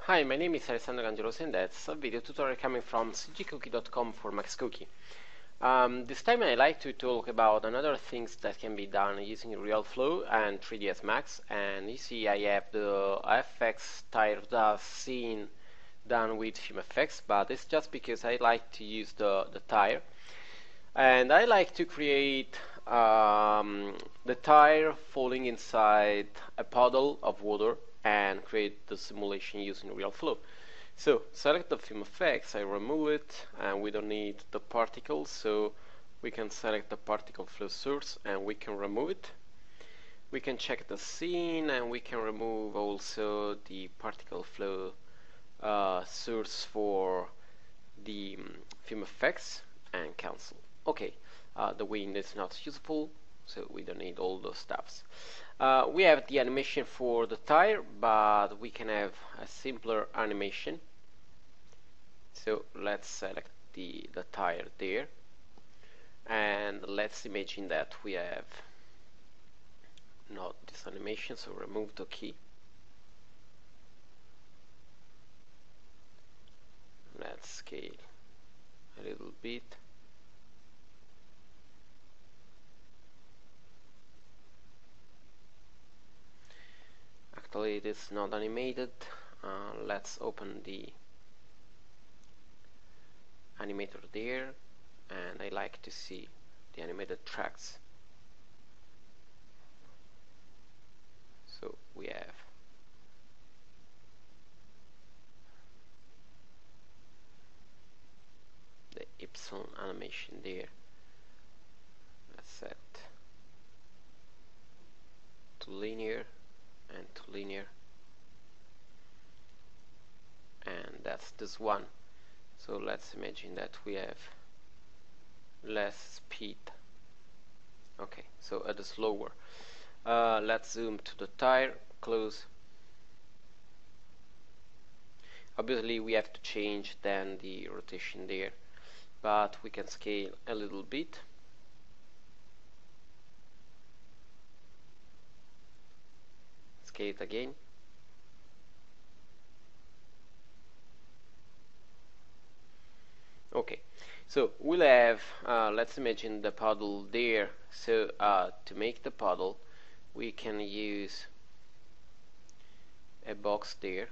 Hi, my name is Alessandro Angelosi and that's a video tutorial coming from cgcookie.com for MaxCookie. This time I like to talk about another things that can be done using Realflow and 3ds Max, and you see I have the FX tile scene done with FilmFX, but it's just because I like to use the tire, and I like to create the tire falling inside a puddle of water and create the simulation using Realflow. So select the film effects, I remove it, and we don't need the particles, so we can select the particle flow source and we can remove it. We can check the scene and we can remove also the particle flow source for the film effects and cancel. Okay, the wind is not useful, so we don't need all those stuffs. We have the animation for the tire, but we can have a simpler animation. So let's select the tire there, and let's imagine that we have not this animation, so remove the key. Let's scale a little bit. Actually, it is not animated. Let's open the animator there, and I like to see the animated tracks. So we have the Epsilon animation there. Let's set to linear and to linear, and that's this one. So let's imagine that we have less speed. Okay, so at a slower. Let's zoom to the tire, close. Obviously we have to change then the rotation there, but we can scale a little bit. Scale it again. Okay, so we'll have, let's imagine the puddle there. So to make the puddle, we can use a box there.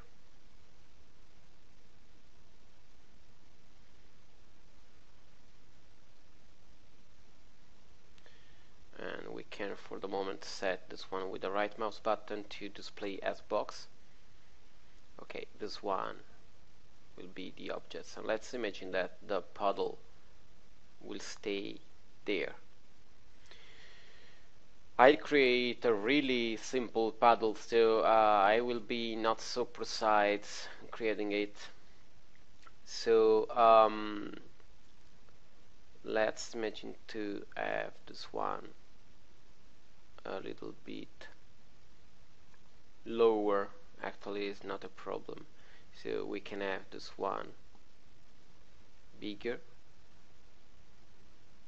And we can, for the moment, set this one with the right mouse button to display as box. Okay, this one will be the objects, and let's imagine that the puddle will stay there. I'll create a really simple puddle, so I will be not so precise creating it. So let's imagine to have this one a little bit lower. Actually, it's not a problem. So we can have this one bigger.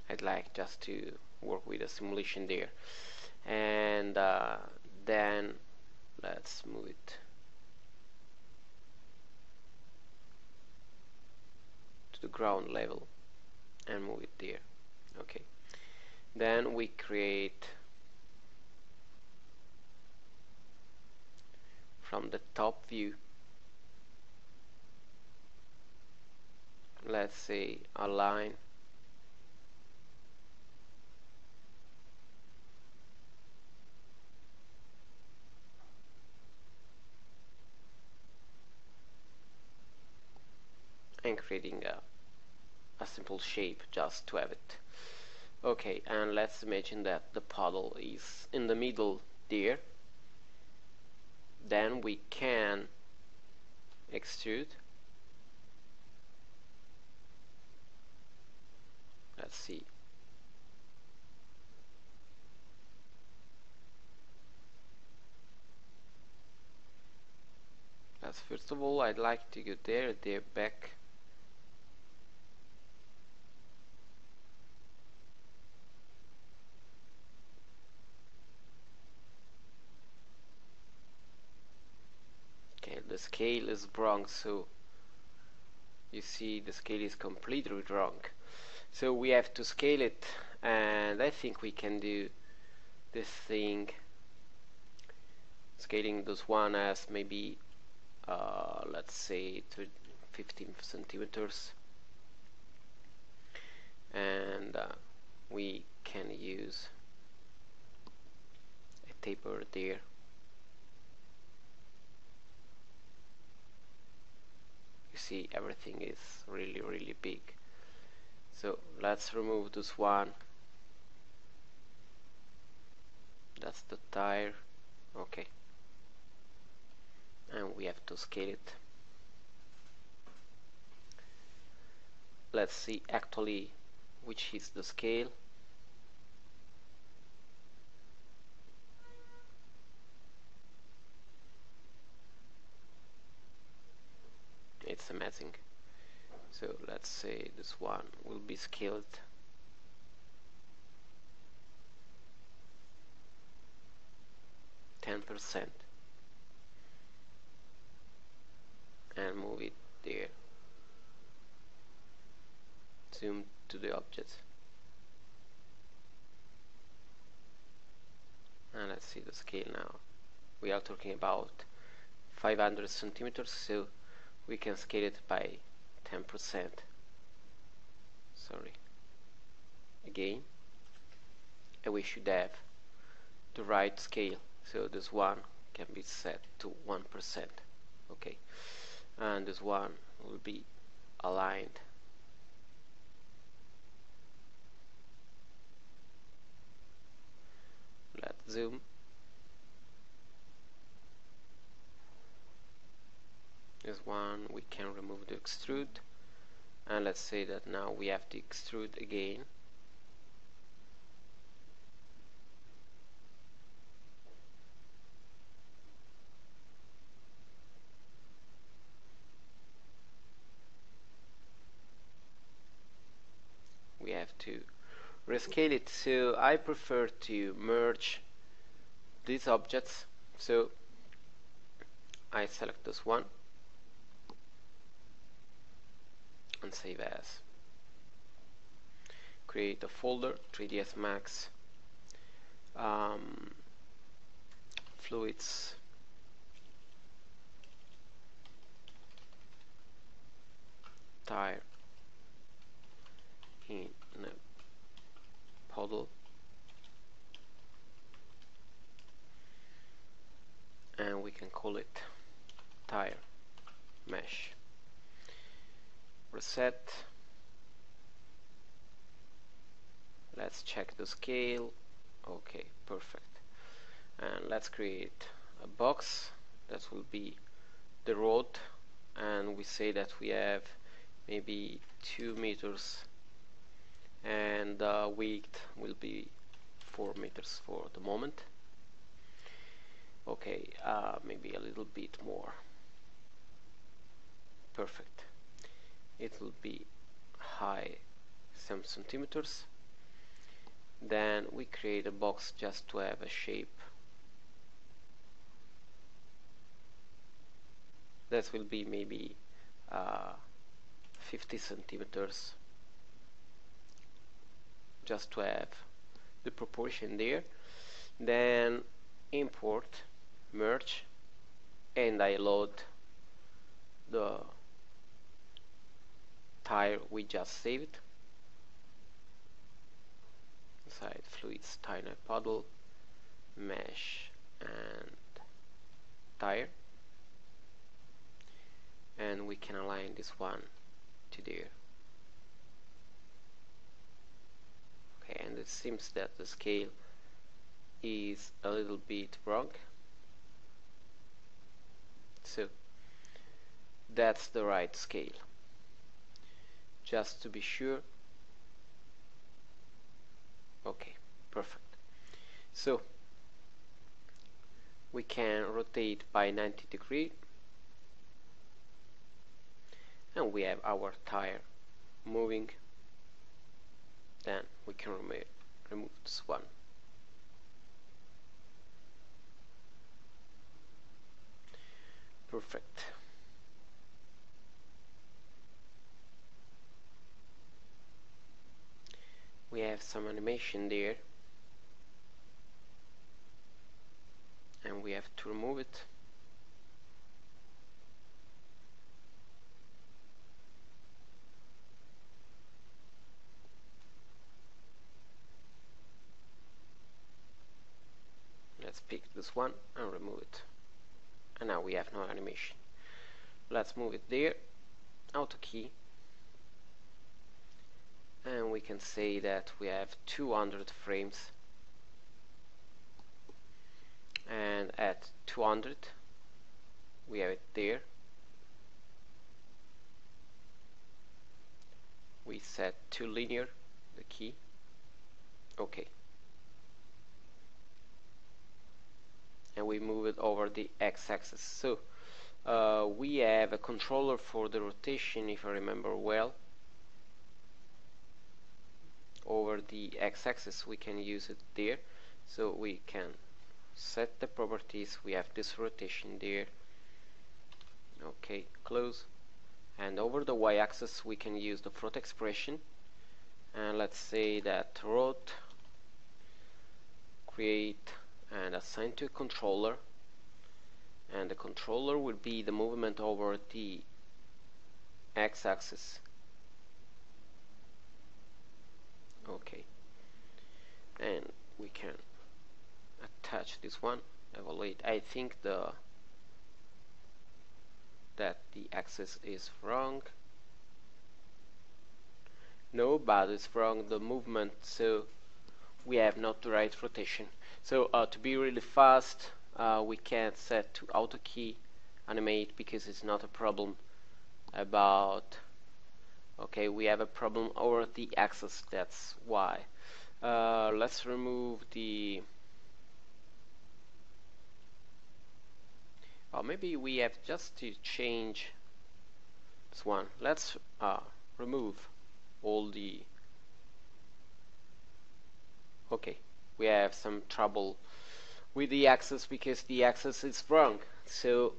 I'd like just to work with a simulation there, and then let's move it to the ground level and move it there. Okay, then we create from the top view, let's say a line, and creating a simple shape just to have it. Okay, and let's imagine that the puddle is in the middle there. Then we can extrude. Let's see. First of all, I'd like to go there, back. Okay, the scale is wrong, so you see the scale is completely wrong. So we have to scale it, and I think we can do this thing, scaling this one as maybe let's say to 15 centimeters, and we can use a taper there. You see everything is really big. So let's remove this one. That's the tire. Okay, and we have to scale it. Let's see actually which is the scale. It's amazing. So let's say this one will be scaled 10% and move it there. Zoom to the object, and let's see the scale now. We are talking about 500 centimeters, so we can scale it by 10%. Sorry. Again, and we should have the right scale, so this one can be set to 1%. Okay, and this one will be aligned. Let's zoom. This one we can remove the extrude, and let's say that now we have to extrude again. We have to rescale it, so I prefer to merge these objects. So I select this one and save as. Create a folder, 3ds Max, fluids, tire in a puddle, and we can call it tire mesh. Reset. Let's check the scale. Okay, perfect. And let's create a box that will be the road, and we say that we have maybe 2 meters, and the width will be 4 meters for the moment. Okay, maybe a little bit more. Perfect. It will be high some centimeters. Then we create a box just to have a shape. That will be maybe 50 centimeters, just to have the proportion there. Then import, merge, and I load the tire we just saved inside fluids, tiny puddle, mesh, and tire, and we can align this one to there. Okay, and it seems that the scale is a little bit wrong, so that's the right scale. Just to be sure. Okay, perfect. So we can rotate by 90 degrees, and we have our tire moving. Then we can remove this one. Perfect. have some animation there, and we have to remove it. Let's pick this one and remove it, and now we have no animation. Let's move it there, auto key, and we can say that we have 200 frames, and at 200 we have it there. We set to linear the key. Okay, and we move it over the x-axis. So we have a controller for the rotation, if I remember well. Over the x-axis we can use it there, so we can set the properties. We have this rotation there. Okay, close. And over the y-axis we can use the float expression, and let's say that rot create and assign to a controller, and the controller will be the movement over the x-axis. Okay, and we can attach this one, evaluate. I think that the axis is wrong. No, but it's wrong the movement, so we have not the right rotation. So to be really fast, we can't set to auto key animate, because it's not a problem about. Okay, we have a problem over the axis, that's why. Let's remove the. Maybe we have just to change this one. Let's remove all the. Okay, we have some trouble with the axis because the axis is wrong. So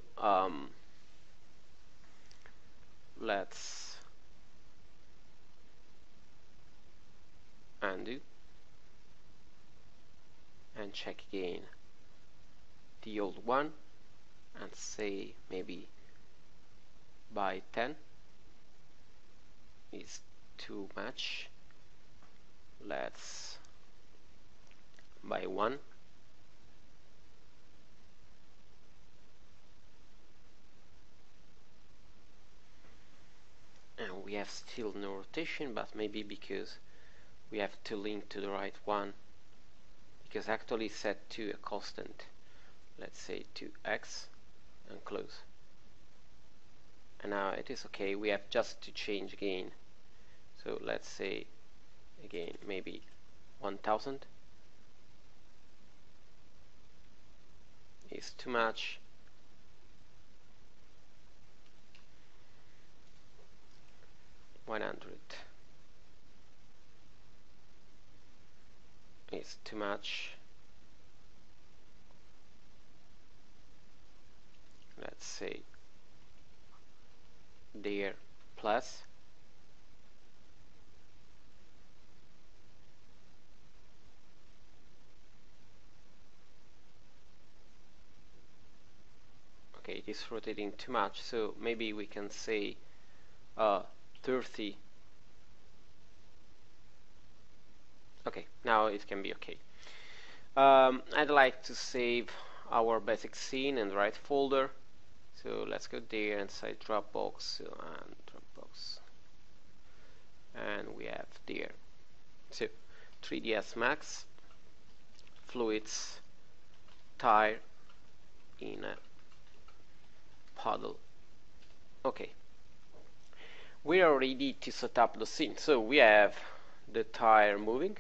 let's undo and check again the old one, and say maybe by 10 is too much. Let's by 1. And we have still no rotation, but maybe because we have to link to the right one, because actually set to a constant. Let's say to x and close. And now it is okay. We have just to change again. So let's say again maybe 1000 is too much. $100 is too much. Let's say there plus. Okay, it is rotating too much, so maybe we can say 30. Okay, now it can be okay. I'd like to save our basic scene in the right folder, so let's go there inside Dropbox and Dropbox, and we have there. So 3ds Max, fluids, tire in a puddle. Okay, we are ready to set up the scene. So we have the tire moving.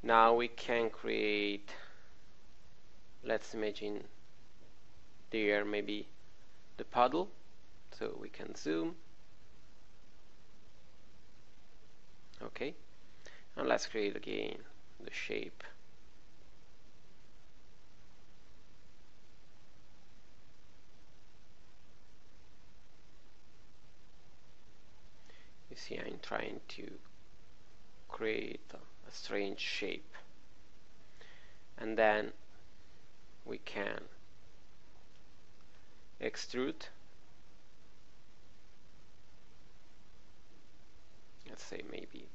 Now we can create, let's imagine there maybe the puddle, so we can zoom. Okay, and let's create again the shape. You see, I'm trying to create a strange shape, and then we can extrude, let's say maybe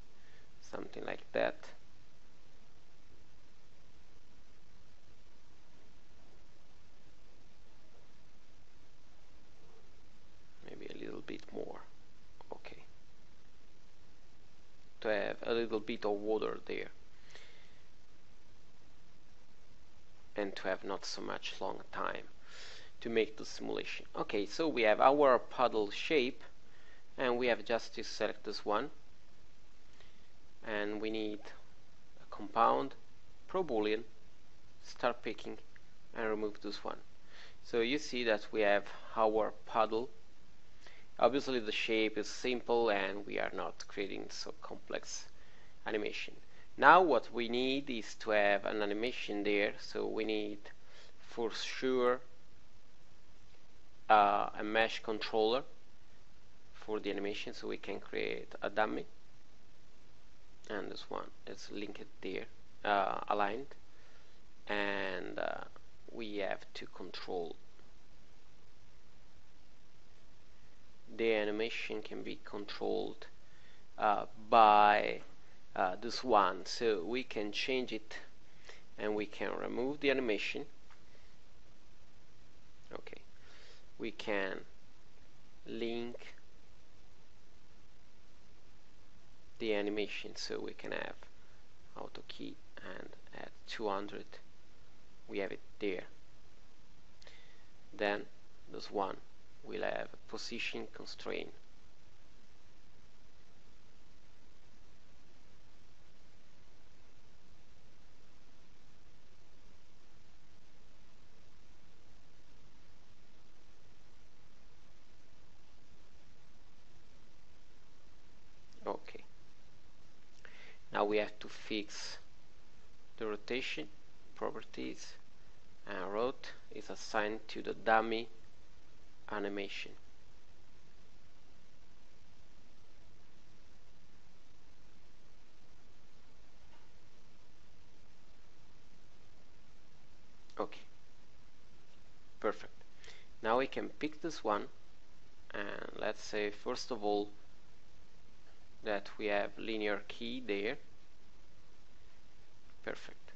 something like that. Maybe a little bit more. Okay, to have a little bit of water there and to have not so much long time to make the simulation. Okay, so we have our puddle shape, and we have just to select this one, and we need a compound, pro boolean, start picking, and remove this one. So you see that we have our puddle. Obviously the shape is simple and we are not creating so complex animation. Now what we need is to have an animation there, so we need for sure a mesh controller for the animation, so we can create a dummy, and this one is linked there, aligned, and we have to control the animation can be controlled by this one, so we can change it and we can remove the animation. Okay, we can link the animation, so we can have auto key and at 200 we have it there. Then this one will have a position constraint. Okay, now we have to fix the rotation properties, and rot is assigned to the dummy animation. Okay, perfect. Now we can pick this one, and let's say first of all that we have linear key there. Perfect.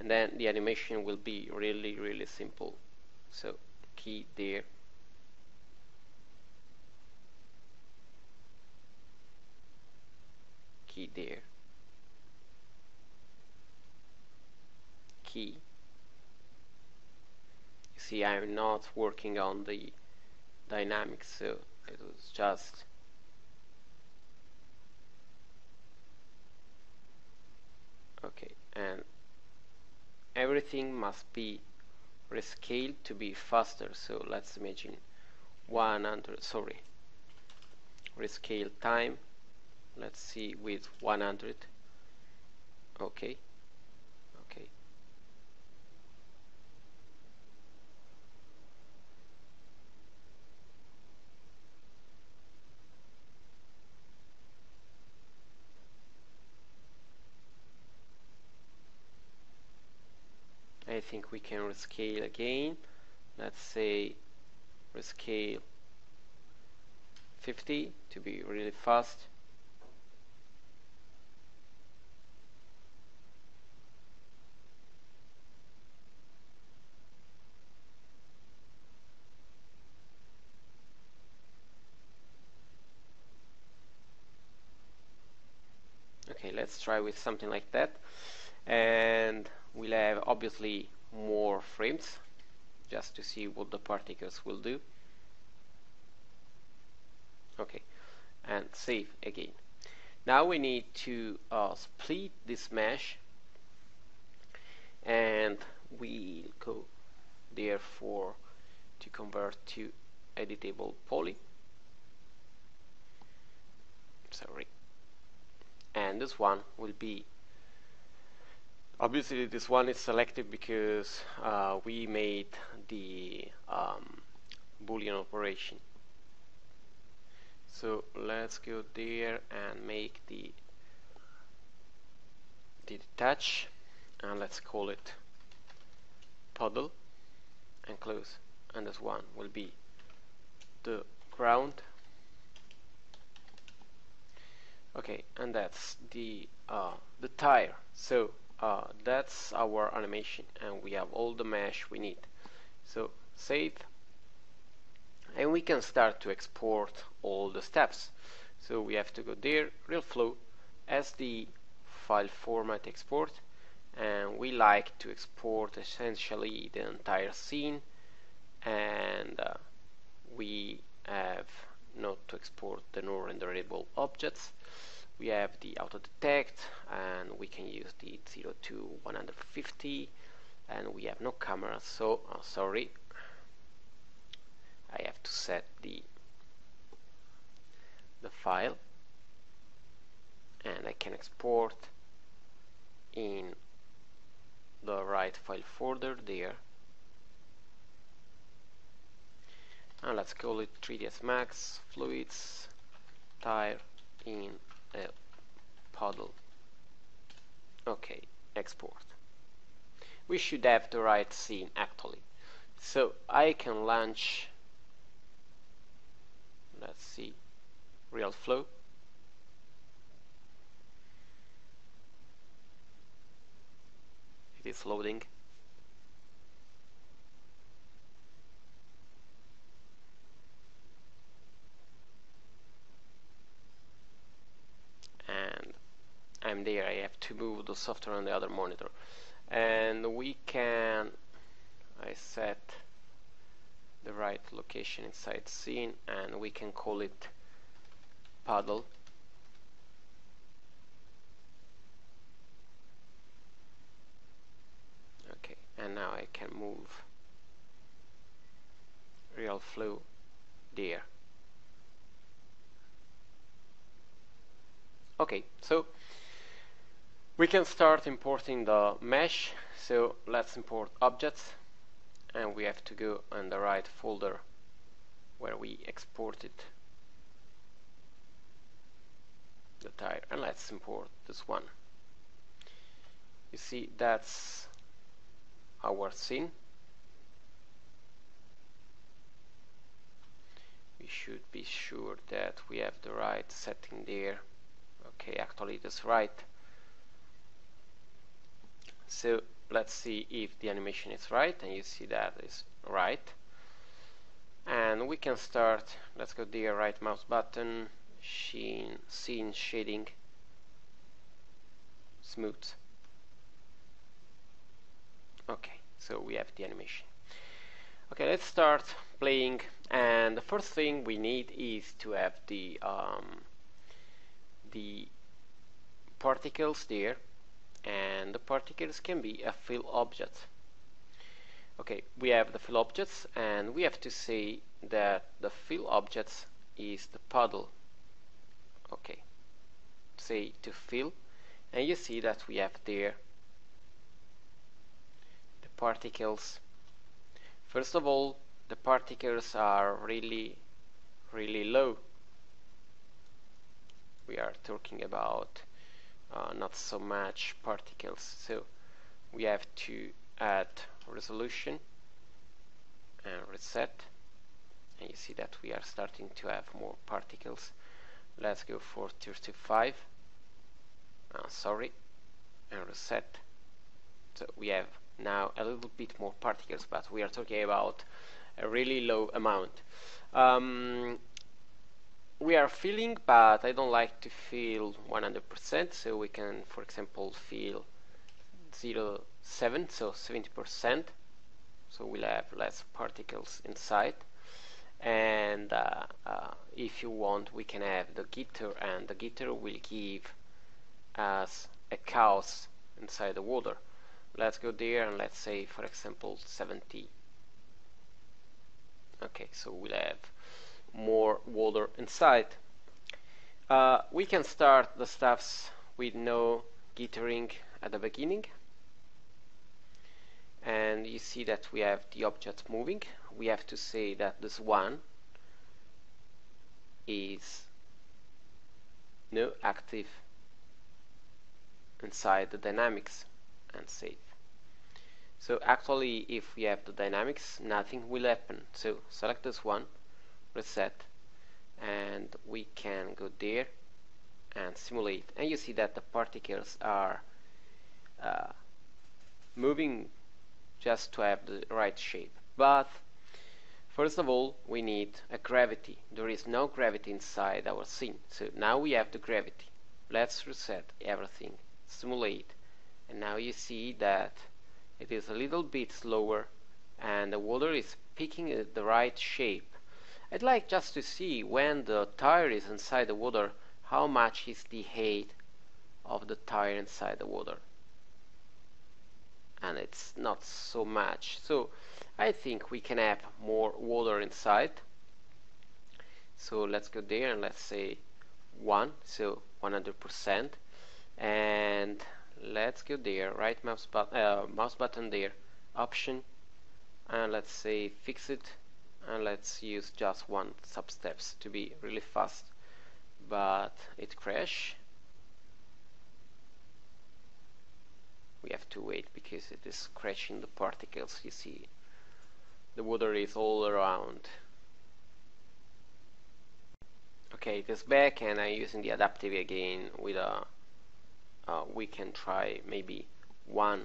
And then the animation will be really simple. So key there, key there, key. You see, I'm not working on the dynamics, so it was just okay. And everything must be rescaled to be faster, so let's imagine 100, sorry, rescale time, let's see, with 100. Okay, okay, I think we can rescale again. Let's say rescale 50 to be really fast. Okay, let's try with something like that, and we'll have obviously more frames just to see what the particles will do. Okay, and save again. Now we need to split this mesh, and we'll go therefore to convert to editable poly. Sorry. And this one will be, obviously this one is selected because we made the Boolean operation. So let's go there and make the the detach, and let's call it Puddle and close, and this one will be the ground. Okay, and that's the tire. So that's our animation, and we have all the mesh we need. So save, and we can start to export all the steps. So we have to go there, Realflow, SD file format export, and we like to export essentially the entire scene, and we have not to export the non-renderable objects. We have the auto detect, and we can use the 0 to 150, and we have no camera, so sorry, I have to set the file, and I can export in the right file folder there, and let's call it 3ds Max fluids tire in a puddle. Okay, export. We should have the right scene actually, so I can launch, let's see, Realflow. It is loading. And I'm there. I have to move the software on the other monitor, and we can, I set the right location inside scene, and we can call it Puddle. Okay, and now I can move Realflow there. Okay, so we can start importing the mesh. So let's import objects, and we have to go on the right folder where we exported the tire, and let's import this one. You see, that's our scene. We should be sure that we have the right setting there. Okay, actually it is right. So let's see if the animation is right, and you see that is right. And we can start, let's go there, right mouse button, scene shading, smooth. Okay, so we have the animation. Okay, let's start playing, and the first thing we need is to have the particles there, and the particles can be a fill object. Okay, we have the fill objects, and we have to say that the fill objects is the puddle. Okay, say to fill, and you see that we have there the particles. First of all, the particles are really low. We are talking about not so much particles, so we have to add resolution and reset, and you see that we are starting to have more particles. Let's go for 35, sorry, and reset. So we have now a little bit more particles, but we are talking about a really low amount. We are filling, but I don't like to fill 100%, so we can, for example, fill 0.7, so 70%, so we'll have less particles inside. And if you want, we can have the getter, and the getter will give us a chaos inside the water. Let's go there, and let's say, for example, 70. Okay, so we'll have more water inside. We can start the stuffs with no jittering at the beginning, and you see that we have the object moving. We have to say that this one is no active inside the dynamics and save. So actually, if we have the dynamics, nothing will happen. So select this one, reset, and we can go there and simulate, and you see that the particles are moving just to have the right shape. But first of all, we need a gravity. There is no gravity inside our scene, so now we have the gravity. Let's reset everything, simulate, and now you see that it is a little bit slower and the water is picking the right shape. I'd like just to see when the tire is inside the water, how much is the height of the tire inside the water. And it's not so much, so I think we can have more water inside. So let's go there and let's say 1, so 100%, and let's go there, right mouse button there, option, and let's say fix it, and let's use just one sub-steps to be really fast, but it crashed. We have to wait because it is crashing the particles. You see the water is all around. Okay, it is back, and I'm using the adaptive again with a we can try maybe 1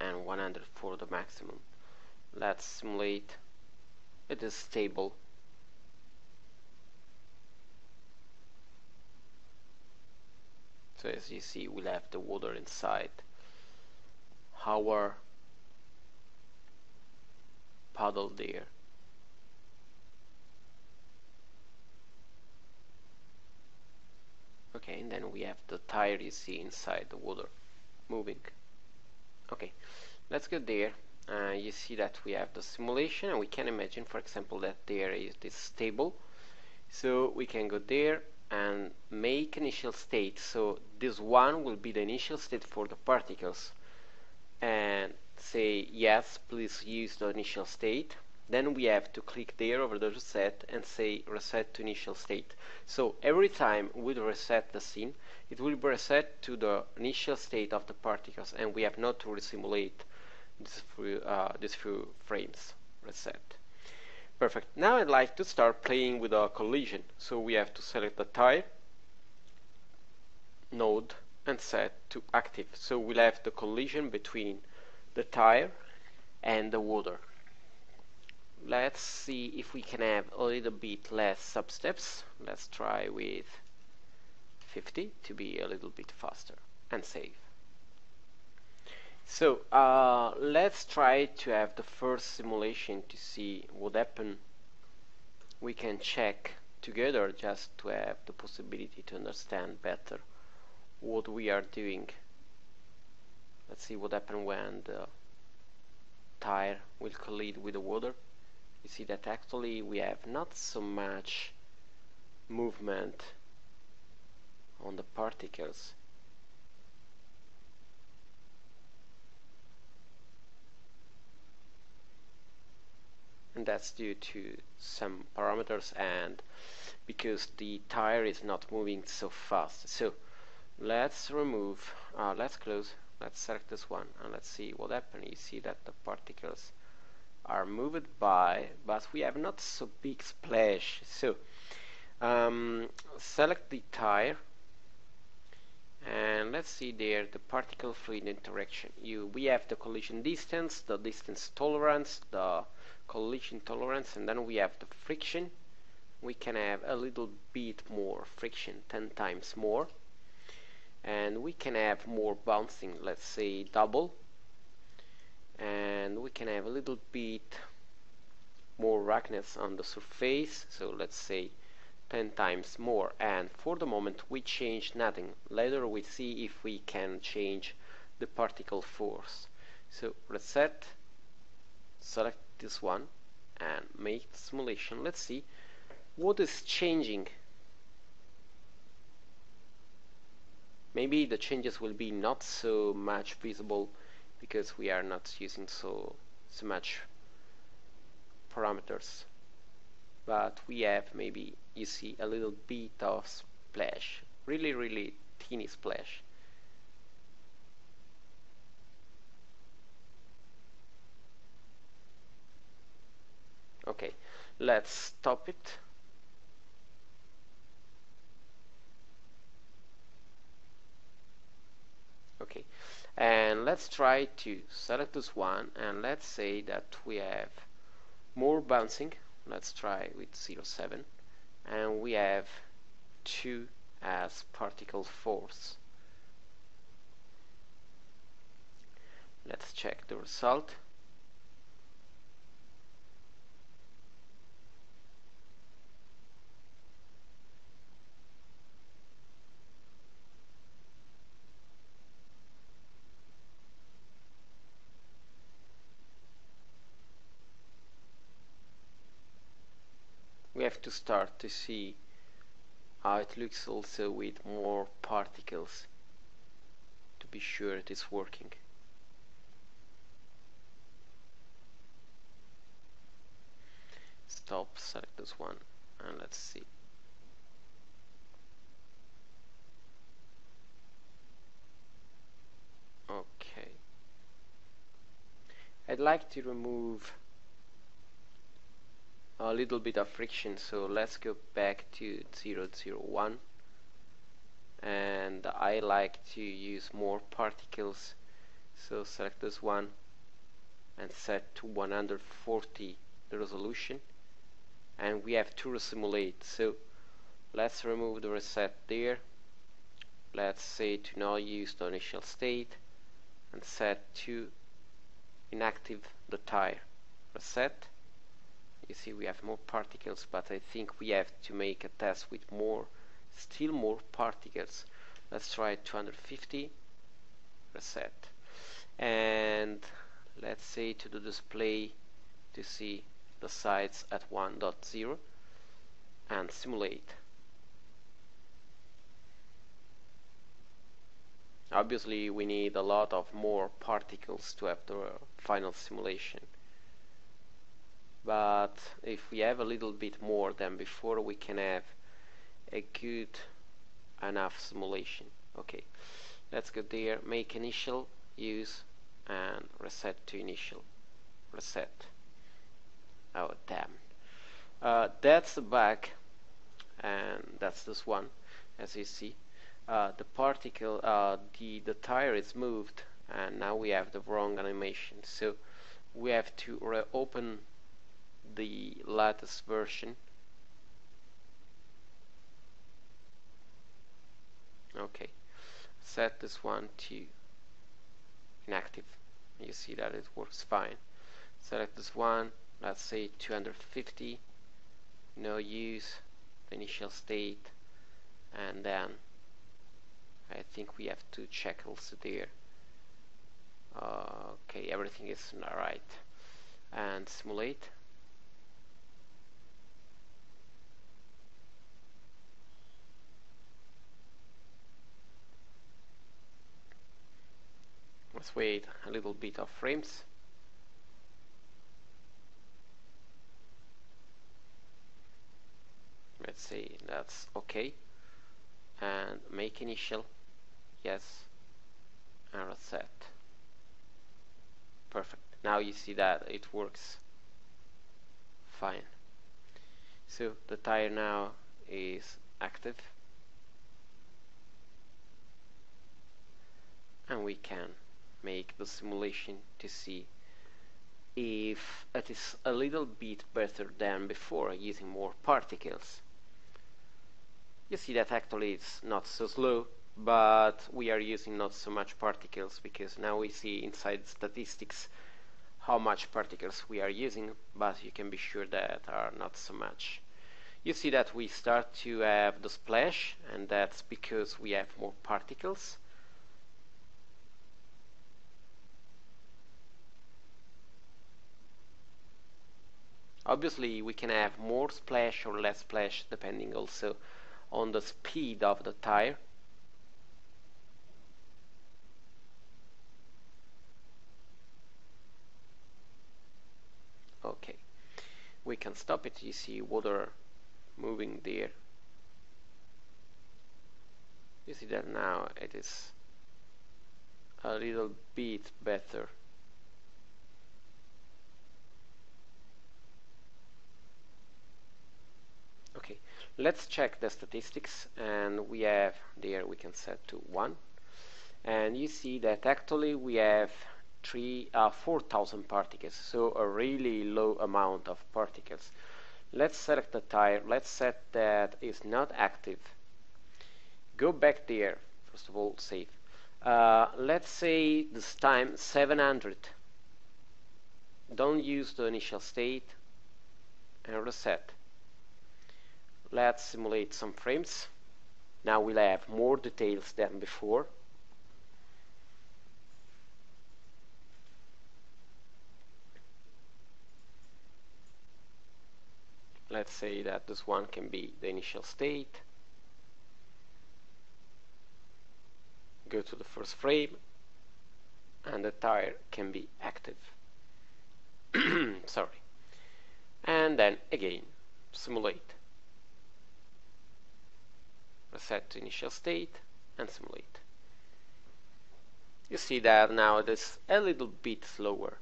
and 100 for the maximum. Let's simulate. It is stable. So as you see, we'll have the water inside our puddle there. Okay, and then we have the tire you see inside the water moving. Okay, let's go there. You see that we have the simulation, and we can imagine, for example, that there is this stable. So we can go there and make initial state. So this one will be the initial state for the particles, and say yes, please use the initial state. Then we have to click there over the reset and say reset to initial state. So every time we reset the scene, it will be reset to the initial state of the particles, and we have not to resimulate these few frames. Reset. Perfect. Now I'd like to start playing with a collision. So we have to select the tire node and set to active. So we'll have the collision between the tire and the water. Let's see if we can have a little bit less sub-steps. Let's try with 50 to be a little bit faster, and save. So let's try to have the first simulation to see what happened. We can check together just to have the possibility to understand better what we are doing. Let's see what happened when the tire will collide with the water. You see that actually we have not so much movement on the particles. And that's due to some parameters and because the tire is not moving so fast. So let's remove, let's close, let's select this one, and let's see what happened. You see that the particles are moved by, but we have not so big splash. So select the tire, and let's see there the particle fluid interaction. We have the collision distance, the distance tolerance, the collision tolerance, and then we have the friction. We can have a little bit more friction, 10 times more, and we can have more bouncing, let's say double, and we can have a little bit more roughness on the surface, so let's say 10 times more. And for the moment we change nothing. Later we see if we can change the particle force. So reset, select this one and make the simulation. Let's see what is changing. Maybe the changes will be not so much visible because we are not using so much parameters, but we have, maybe you see a little bit of splash, really teeny splash. Okay, let's stop it. Okay, and let's try to select this one, and let's say that we have more bouncing. Let's try with 0.7, and we have 2 as particle force. Let's check the result. We have to start to see how it looks also with more particles to be sure it is working. Stop, select this one, and let's see. Okay, I'd like to remove a little bit of friction, so let's go back to 0.01, and I like to use more particles, so select this one and set to 140 the resolution, and we have to resimulate. So let's remove the reset there. Let's say to now use the initial state and set to inactive the tire. Reset. You see we have more particles, but I think we have to make a test with still more particles. Let's try 250. Reset. And let's say to the display to see the sides at 1.0 and simulate. Obviously we need a lot of more particles to have the final simulation, but if we have a little bit more than before, we can have a good enough simulation. Okay, let's go there, make initial, use, and reset to initial. Reset. Oh damn. That's the back, and that's this one, as you see. The particle, the tire is moved, and now we have the wrong animation. So we have to reopen the latest version. Okay, set this one to inactive. You see that it works fine. Select this one, let's say 250, no use, the initial state, and then I think we have to check also there. Okay, everything is right. And simulate. Let's wait a little bit of frames. Let's say that's okay. And make initial. Yes. And reset. Perfect. Now you see that it works fine. So the tire now is active, and we can make the simulation to see if it is a little bit better than before using more particles. You see that actually it's not so slow, but we are using not so much particles, because now we see inside statistics how much particles we are using, but you can be sure that are not so much. You see that we start to have the splash, and that's because we have more particles. Obviously we can have more splash or less splash depending also on the speed of the tire. Okay, we can stop it. You see water moving there. You see that now it is a little bit better. Okay, let's check the statistics, and we have there, we can set to 1, and you see that actually we have 4,000 particles, so a really low amount of particles. Let's select the tire, let's set that is not active. Go back there, first of all, save. Let's say this time 700. Don't use the initial state and reset. Let's simulate some frames. Now we'll have more details than before. Let's say that this one can be the initial state. Go to the first frame, and the tire can be active. Sorry. And then again, simulate. Reset to initial state and simulate. You see that now it is a little bit slower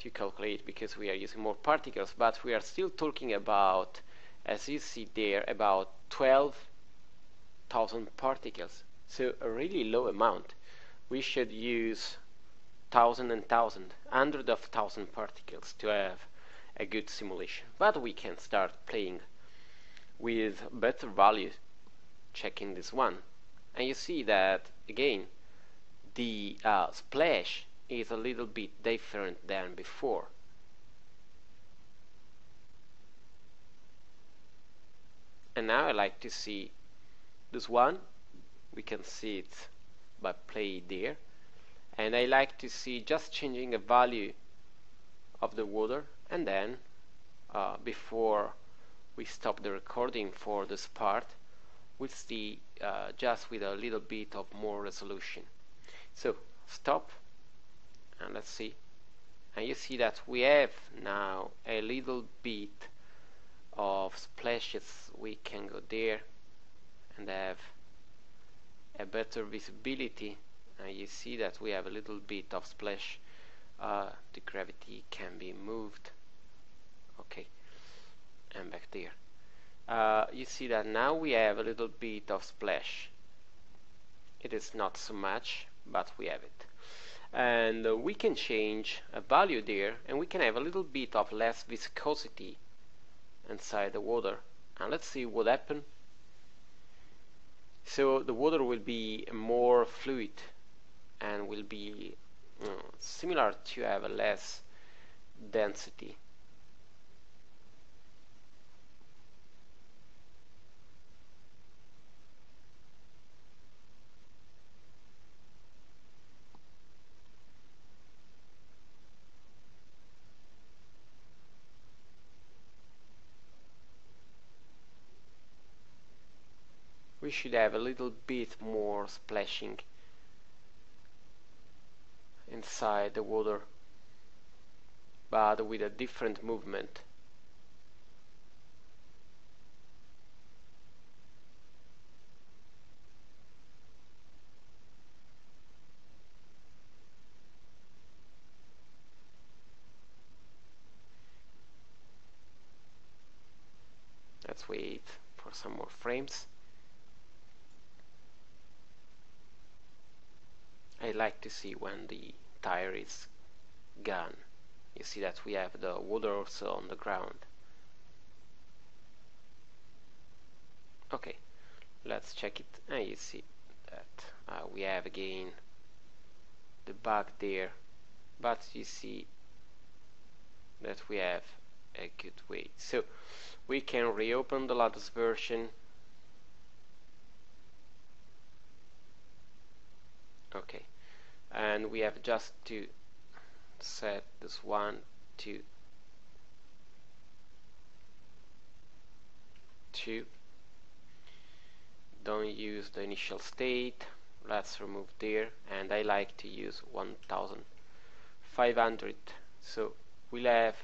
to calculate because we are using more particles, but we are still talking about, as you see there, about 12,000 particles. So a really low amount. We should use 1,000 and 1,000, hundreds of thousand particles to have a good simulation. But we can start playing with better values, checking this one. And you see that, again, the splash is a little bit different than before. And now I like to see this one. We can see it by play there. And I like to see just changing a value of the water, and then before we stop the recording for this part, we'll see just with a little bit of more resolution. So stop, and let's see. And you see that we have now a little bit of splashes. We can go there and have a better visibility, and you see that we have a little bit of splash. The gravity can be moved. Okay, and back there. You see that now we have a little bit of splash. It is not so much, but we have it. And we can change a value there, and we can have a little bit of less viscosity inside the water. And let's see what happens. So the water will be more fluid and will be similar to have a less density. We should have a little bit more splashing inside the water, but with a different movement. Let's wait for some more frames. I like to see when the tire is gone. You see that we have the water also on the ground. Okay, let's check it, and you see that we have again the bug there, but you see that we have a good way. So we can reopen the latest version. Okay, and we have just to set this one to 2. Don't use the initial state. Let's remove there, and I like to use 1500. So we'll have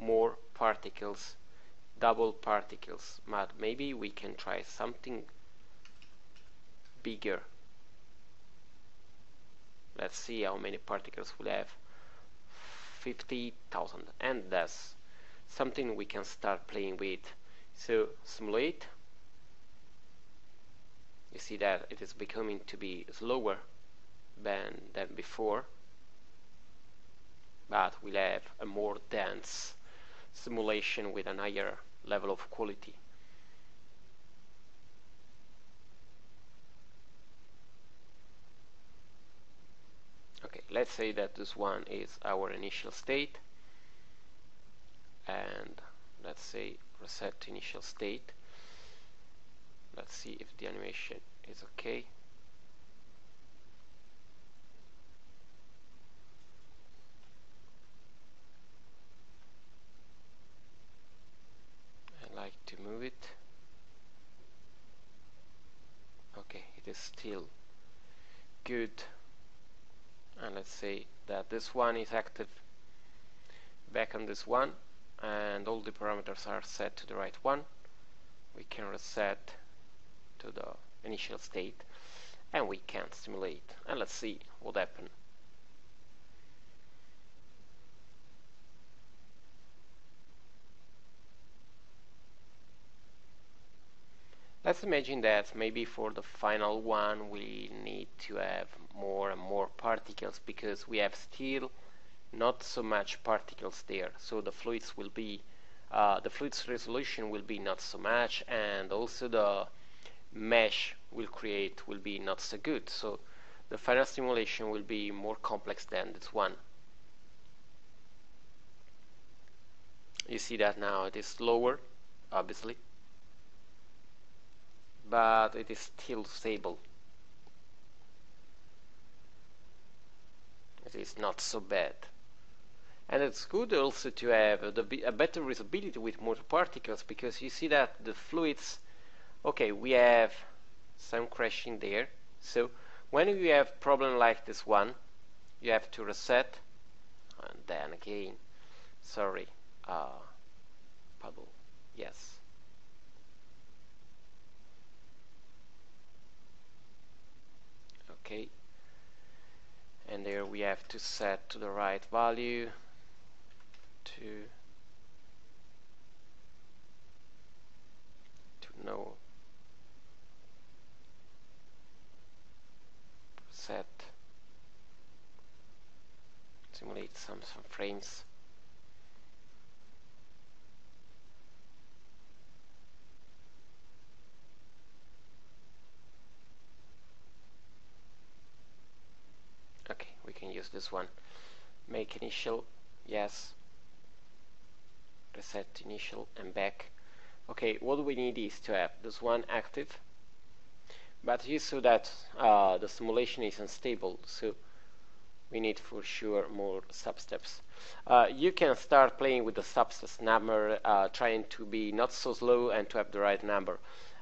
more particles, double particles, but maybe we can try something bigger. Let's see how many particles we'll have. 50,000, and that's something we can start playing with. So simulate. You see that it is becoming to be slower than before, but we'll have a more dense simulation with a higher level of quality. Okay, let's say that this one is our initial state, and let's say reset to initial state. Let's see if the animation is okay. I like to move it. Okay, it is still good. And let's say that this one is active back on this one, and all the parameters are set to the right one. We can reset to the initial state, and we can simulate, and let's see what happens. Let's imagine that maybe for the final one we need to have more and more particles, because we have still not so much particles there, so the fluids will be the fluids resolution will be not so much, and also the mesh will be not so good, so the final simulation will be more complex than this one. You see that now it is slower, obviously, but it is still stable. It is not so bad. And it's good also to have a better visibility with more particles, because you see that the fluids, okay, we have some crashing there, so when you have problem like this one, you have to reset, and then again, sorry, Puddle, yes. Okay, and there we have to set to the right value, to know, set, simulate some frames. Okay, we can use this one. Make initial, yes. Reset initial and back. Okay, what we need is to have this one active, but you saw that the simulation is unstable, so we need for sure more substeps. You can start playing with the substeps number, trying to be not so slow and to have the right number.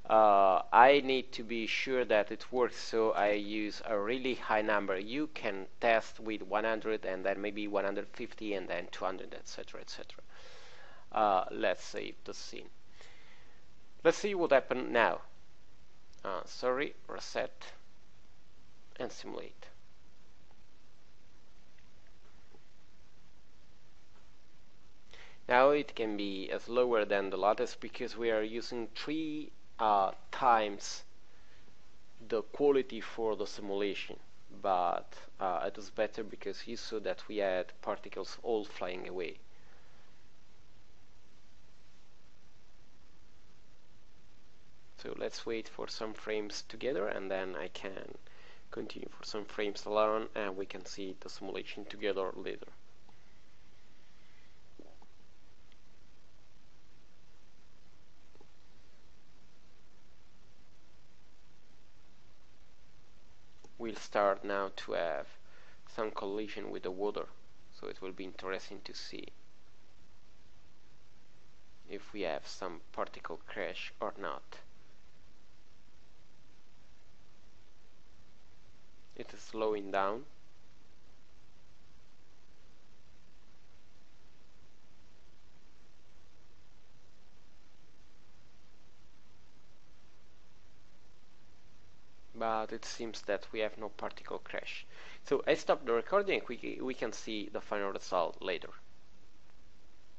I need to be sure that it works, so I use a really high number. You can test with 100 and then maybe 150 and then 200, etc, etc. Let's save the scene. Let's see what happened now. Sorry, reset and simulate. Now it can be slower than the latest because we are using 3 times the quality for the simulation, but it is better because you saw that we had particles all flying away. So let's wait for some frames together, and then I can continue for some frames alone, and we can see the simulation together later. We'll start now to have some collision with the water, so it will be interesting to see if we have some particle crash or not. It is slowing down. But it seems that we have no particle crash. So I stop the recording, we can see the final result later.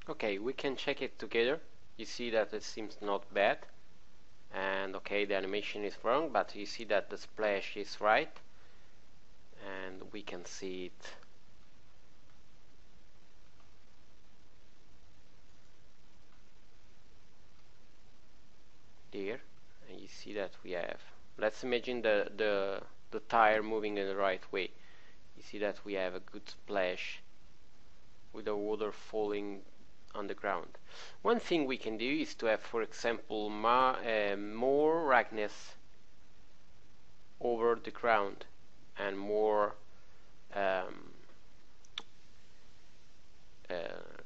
Okay, we can check it together. you see that it seems not bad, and okay, the animation is wrong, but you see that the splash is right, and we can see it there, and you see that we have, let's imagine the tire moving in the right way. You see that we have a good splash with the water falling on the ground. One thing we can do is to have, for example, more roughness over the ground and more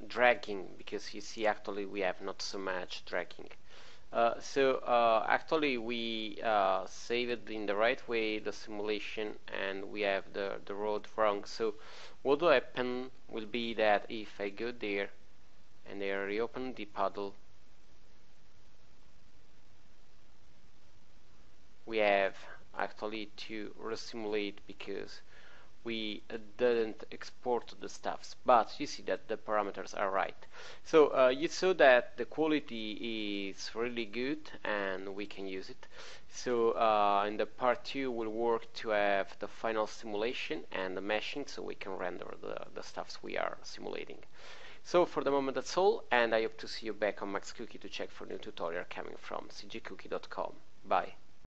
dragging, because you see actually we have not so much dragging. Actually we saved in the right way the simulation, and we have the road wrong. So what will happen will be that if I go there and I reopen the puddle, we have actually to resimulate because we didn't export the stuffs, but you see that the parameters are right. So you saw that the quality is really good and we can use it. So in the part 2 we'll work to have the final simulation and the meshing, so we can render the stuffs we are simulating. So for the moment that's all, and I hope to see you back on MaxCookie to check for new tutorial coming from cgcookie.com. Bye.